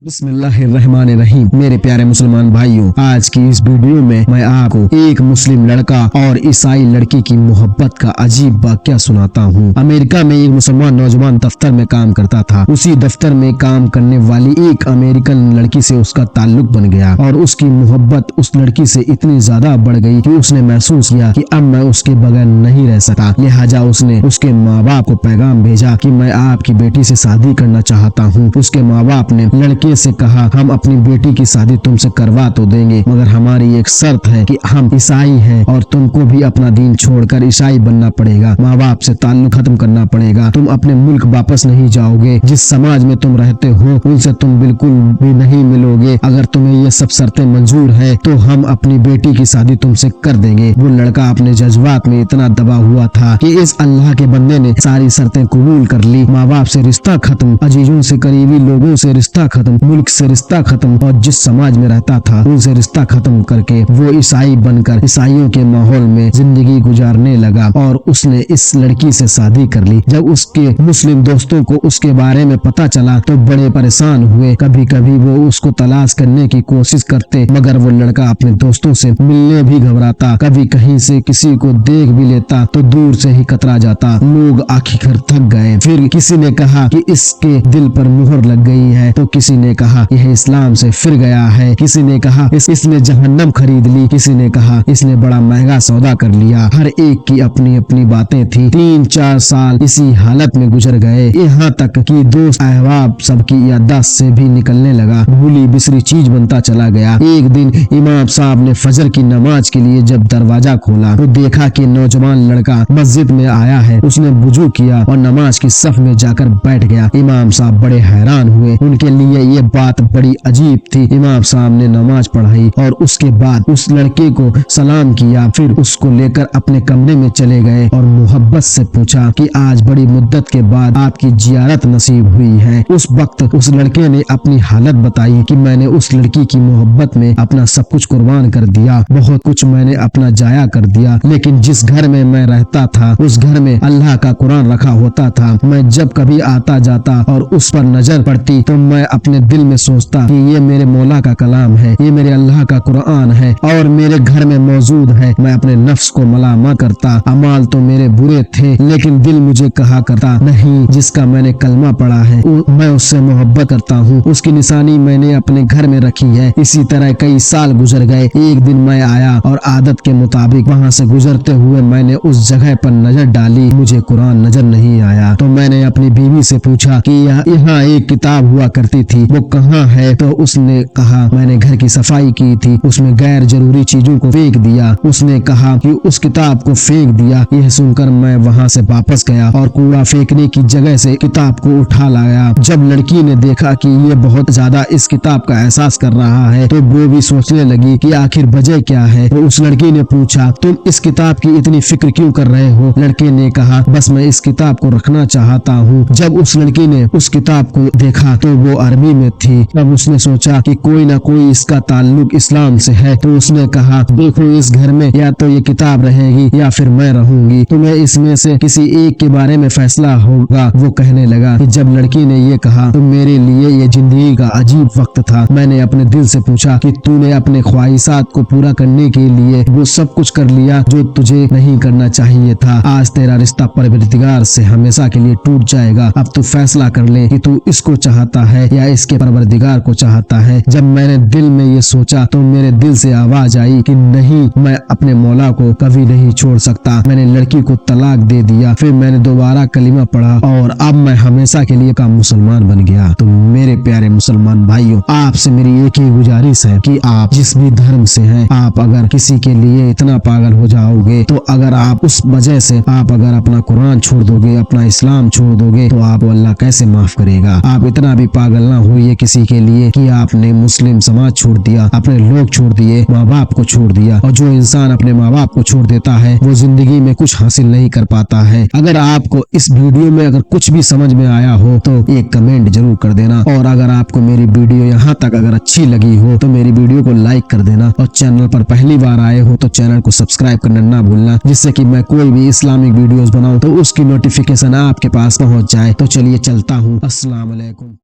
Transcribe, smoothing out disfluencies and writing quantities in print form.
بسم اللہ الرحمن الرحیم۔ میرے پیارے مسلمان بھائیوں، آج کی اس ویڈیو میں آپ کو ایک مسلم لڑکا اور عیسائی لڑکی کی محبت کا عجیب واقعہ سناتا ہوں۔ امریکہ میں ایک مسلمان نوجوان دفتر میں کام کرتا تھا۔ اسی دفتر میں کام کرنے والی ایک امریکن لڑکی سے اس کا تعلق بن گیا اور اس کی محبت اس لڑکی سے اتنی زیادہ بڑھ گئی کہ اس نے محسوس کیا کہ اب میں اس کے بغیر نہیں رہ سکتا۔ لہٰذا اس نے اس کے ماں باپ کو پیغام بھیجا کہ میں آپ کی بیٹی سے شادی کرنا چاہتا ہوں۔ اس کے ماں باپ نے لڑکے سے کہا، ہم اپنی بیٹی کی شادی تم سے کروا تو دیں گے، مگر ہماری ایک شرط ہے کہ ہم عیسائی ہیں اور تم کو بھی اپنا دین چھوڑ کر عیسائی بننا پڑے گا۔ ماں باپ سے تعلق ختم کرنا پڑے گا۔ تم اپنے ملک واپس نہیں جاؤ گے۔ جس سماج میں تم رہتے ہو ان سے تم بالکل بھی نہیں ملو گے۔ اگر تمہیں یہ سب شرطیں منظور ہے تو ہم اپنی بیٹی کی شادی تم سے کر دیں گے۔ وہ لڑکا اپنے جذبات میں اتنا دبا ہوا تھا کہ اس اللہ کے بندے نے ساری شرطیں قبول کر لی۔ ماں باپ سے رشتہ ختم، عزیزوں سے قریبی لوگوں سے رشتہ ختم، ملک سے رشتہ ختم اور جس سماج میں رہتا تھا ان سے رشتہ ختم کر کے وہ عیسائی بن کر عیسائیوں کے ماحول میں زندگی گزارنے لگا اور اس نے اس لڑکی سے شادی کر لی۔ جب اس کے مسلم دوستوں کو اس کے بارے میں پتا چلا تو بڑے پریشان ہوئے۔ کبھی کبھی وہ اس کو تلاش کرنے کی کوشش کرتے مگر وہ لڑکا اپنے دوستوں سے ملنے بھی گھبراتا۔ کبھی کہیں سے کسی کو دیکھ بھی لیتا تو دور سے ہی کترا جاتا۔ لوگ آخر تھک گئے۔ پھر کسی نے کہا کہ اس کے دل پر مہر لگ گئی ہے، تو کسی نے کہا یہ اسلام سے پھر گیا ہے، کسی نے کہا اس نے جہنم خرید لی، کسی نے کہا اس نے بڑا مہنگا سودا کر لیا۔ ہر ایک کی اپنی اپنی باتیں تھی۔ 3-4 سال اسی حالت میں گزر گئے، یہاں تک کہ دوست احباب سب کی یادداشت سے بھی نکلنے لگا، بھولی بسری چیز بنتا چلا گیا۔ ایک دن امام صاحب نے فجر کی نماز کے لیے جب دروازہ کھولا تو دیکھا کہ نوجوان لڑکا مسجد میں آیا ہے۔ اس نے وضو کیا اور نماز کی صف میں جا کر بیٹھ گیا۔ امام صاحب بڑے حیران ہوئے، ان کے لیے یہ بات بڑی عجیب تھی۔ امام صاحب نے نماز پڑھائی اور اس کے بعد اس لڑکے کو سلام کیا، پھر اس کو لے کر اپنے کمرے میں چلے گئے اور محبت سے پوچھا کہ آج بڑی مدت کے بعد آپ کی زیارت نصیب ہوئی ہے۔ اس وقت اس لڑکے نے اپنی حالت بتائی کہ میں نے اس لڑکی کی محبت میں اپنا سب کچھ قربان کر دیا، بہت کچھ میں نے اپنا ضائع کر دیا، لیکن جس گھر میں میں رہتا تھا اس گھر میں اللہ کا قرآن رکھا ہوتا تھا۔ میں جب کبھی آتا جاتا اور اس پر نظر پڑتی تو میں اپنے دل میں سوچتا کہ یہ میرے مولا کا کلام ہے، یہ میرے اللہ کا قرآن ہے اور میرے گھر میں موجود ہے۔ میں اپنے نفس کو ملامت کرتا، اعمال تو میرے برے تھے لیکن دل مجھے کہا کرتا نہیں، جس کا میں نے کلمہ پڑھا ہے میں اس سے محبت کرتا ہوں، اس کی نشانی میں نے اپنے گھر میں رکھی ہے۔ اسی طرح کئی سال گزر گئے۔ ایک دن میں آیا اور عادت کے مطابق وہاں سے گزرتے ہوئے میں نے اس جگہ پر نظر ڈالی، مجھے قرآن نظر نہیں آیا۔ تو میں نے اپنی بیوی سے پوچھا کہ یہاں ایک کتاب ہوا کرتی تھی، وہ کہاں ہے؟ تو اس نے کہا میں نے گھر کی صفائی کی تھی، اس میں غیر ضروری چیزوں کو پھینک دیا۔ اس نے کہا کہ اس کتاب کو پھینک دیا۔ یہ سن کر میں وہاں سے واپس گیا اور کوڑا پھینکنے کی جگہ سے کتاب کو اٹھا لایا۔ جب لڑکی نے دیکھا کہ یہ بہت زیادہ اس کتاب کا احساس کر رہا ہے تو وہ بھی سوچنے لگی کہ آخر وجہ کیا ہے۔ تو اس لڑکی نے پوچھا تم اس کتاب کی اتنی فکر کیوں کر رہے ہو؟ لڑکے نے کہا بس میں اس کتاب کو رکھنا چاہتا ہوں۔ جب اس لڑکی نے اس کتاب کو دیکھا تو وہ عربی میں تھی۔ جب اس نے سوچا کہ کوئی نہ کوئی اس کا تعلق اسلام سے ہے تو اس نے کہا دیکھو اس گھر میں یا تو یہ کتاب رہے گی یا پھر میں رہوں گی، تمہیں اس میں سے کسی ایک کے بارے میں فیصلہ ہوگا۔ وہ کہنے لگا کہ جب لڑکی نے یہ کہا تو میرے لیے یہ زندگی کا عجیب وقت تھا۔ میں نے اپنے دل سے پوچھا کہ تو نے اپنے خواہشات کو پورا کرنے کے لیے وہ سب کچھ کر لیا جو تجھے نہیں کرنا چاہیے تھا۔ آج تیرا رشتہ پروردگار سے ہمیشہ کے لیے ٹوٹ جائے گا۔ اب تو فیصلہ کر لے کہ تو اس کو چاہتا ہے یا اس کے پروردگار کو چاہتا ہے۔ جب میں نے دل میں یہ سوچا تو میرے دل سے آواز آئی کہ نہیں، میں اپنے مولا کو کبھی نہیں چھوڑ سکتا۔ میں نے لڑکی کو طلاق دے دیا۔ پھر میں نے دوبارہ کلمہ پڑھا اور اب میں ہمیشہ کے لیے کا مسلمان بن گیا۔ تو میرے پیارے مسلمان بھائیوں، آپ سے میری ایک ہی گزارش ہے کہ آپ جس بھی دھرم سے ہیں، آپ اگر کسی کے لیے اتنا پاگل ہو جاؤ گے تو اگر آپ اس وجہ سے آپ اگر اپنا قرآن چھوڑ دو گے، اپنا اسلام چھوڑ دو گے تو آپ اللہ کیسے معاف کرے گا؟ آپ اتنا بھی پاگل نہ ہوئیے کسی کے لیے کہ آپ نے مسلم سماج چھوڑ دیا، اپنے لوگ چھوڑ دیے، ماں باپ کو چھوڑ دیا۔ اور جو انسان اپنے ماں باپ کو چھوڑ دیتا ہے وہ زندگی میں کچھ حاصل نہیں کر پاتا ہے۔ اگر آپ کو اس ویڈیو میں اگر کچھ بھی سمجھ میں آیا ہو تو ایک کمنٹ ضرور کر دینا، اور اگر آپ کو میری ویڈیو یہاں تک اگر اچھی لگی ہو تو میری ویڈیو کو لائک کر دینا، اور چینل پر پہلی بار آئے ہو تو چینل کو سبسکرائب کرنا نہ بھولنا، جس سے کہ میں کوئی بھی اسلامک ویڈیوز بناؤں تو اس کی نوٹیفیکیشن آپ کے پاس پہنچ جائے۔ تو چلیے چلتا ہوں، السلام علیکم۔